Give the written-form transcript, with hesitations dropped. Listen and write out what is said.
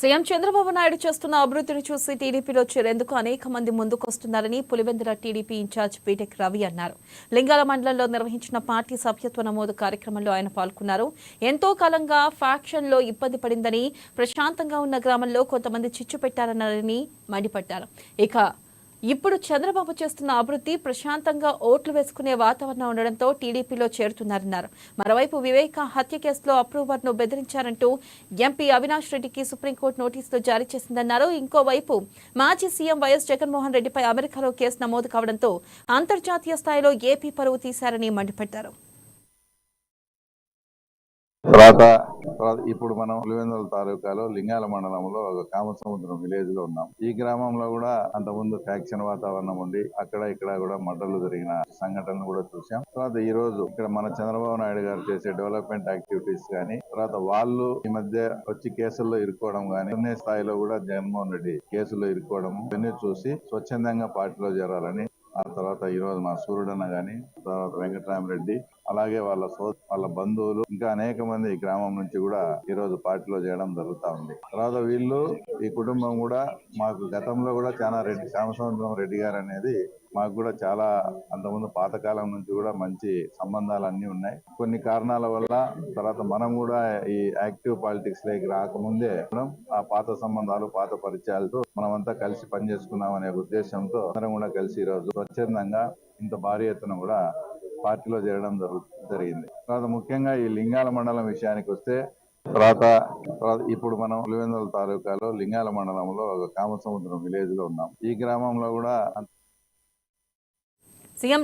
CM Chandrababu Naidu చేస్తున్న అభివృద్ధిని చూసి టీడీపీలో చేరేందుకు అనేక మంది ముందుకొస్తున్నారని పులివెందుల టీడీపీ ఇన్ఛార్జ్ పీటెక్ రవి అన్నారు. లింగాల మండలంలో నిర్వహించిన పార్టీ సభ్యత్వ నమోదు కార్యక్రమంలో ఆయన పాల్గొన్నారు. ఎంతో కాలంగా ఫ్యాక్షన్లో ఇబ్బంది పడిందని, ప్రశాంతంగా ఉన్న గ్రామంలో కొంతమంది చిచ్చు పెట్టారన్నారని మండిపడ్డారు. ఇప్పుడు చంద్రబాబు చేస్తున్న అభివృద్ధి ప్రశాంతంగా ఓట్లు వేసుకునే వాతావరణం ఉండడంతో టీడీపీలో చేరుతున్నారన్నారు. మరోవైపు వివేక హత్య కేసులో అప్రూవర్ను బెదిరించారంటూ ఎంపీ అవినాష్ రెడ్డికి సుప్రీంకోర్టు నోటీసులు జారీ చేసిందన్నారు. ఇంకోవైపు మాజీ సీఎం వైఎస్ జగన్మోహన్ రెడ్డిపై అమెరికాలో కేసు నమోదు కావడంతో అంతర్జాతీయ స్థాయిలో ఏపీ పరువు తీశారని మండిపడ్డారు. ఇప్పుడు మనం పులివెందుల తాలూకాలో లింగాల మండలంలో ఒక కామసముద్రం విలేజ్ లో ఉన్నాం. ఈ గ్రామంలో కూడా అంతకుముందు ఫ్యాక్షన్ వాతావరణం ఉండి అక్కడ ఇక్కడ కూడా మర్డర్లు జరిగిన సంఘటనలు కూడా చూసాం. తర్వాత ఈ రోజు ఇక్కడ మన చంద్రబాబు నాయుడు గారు చేసే డెవలప్మెంట్ యాక్టివిటీస్ గానీ, తర్వాత వాళ్ళు ఈ మధ్య వచ్చి కేసుల్లో ఇరుక్కోవడం గానీ, అన్ని స్థాయిలో కూడా జగన్మోహన్ రెడ్డి కేసుల్లో ఇరుక్కోవడం ఇవన్నీ చూసి స్వచ్ఛందంగా పార్టీలో చేరాలని, ఆ తర్వాత ఈ రోజు మా సూర్యుడన్న గాని, తర్వాత వెంకటరామరెడ్డి, అలాగే వాళ్ళ బంధువులు ఇంకా అనేక మంది ఈ గ్రామం నుంచి కూడా ఈ రోజు పార్టీలో చేయడం జరుగుతా ఉంది. తర్వాత వీళ్ళు ఈ కుటుంబం కూడా మాకు గతంలో కూడా చాలా రామచంద్రం రెడ్డి గారు అనేది మాకు కూడా చాలా అంతకుముందు పాతకాలం నుంచి కూడా మంచి సంబంధాలు అన్ని ఉన్నాయి. కొన్ని కారణాల వల్ల తర్వాత మనం కూడా ఈ యాక్టివ్ పాలిటిక్స్ లోకి రాకముందే ఆ పాత సంబంధాలు, పాత పరిచయాలతో మనమంతా కలిసి పనిచేసుకున్నాం అనే ఉద్దేశంతో అందరం కూడా కలిసి ఈ రోజు స్వచ్ఛందంగా ఇంత భారీ ఎత్తున కూడా పార్టీలో చేరడం జరిగింది. తర్వాత ముఖ్యంగా ఈ లింగాల మండలం విషయానికి వస్తే, తర్వాత ఇప్పుడు మనం పులివెందుల తాలూకాలో లింగాల మండలంలో ఒక కామసముద్రం విలేజ్ లో ఉన్నాం. ఈ గ్రామంలో కూడా సీఎం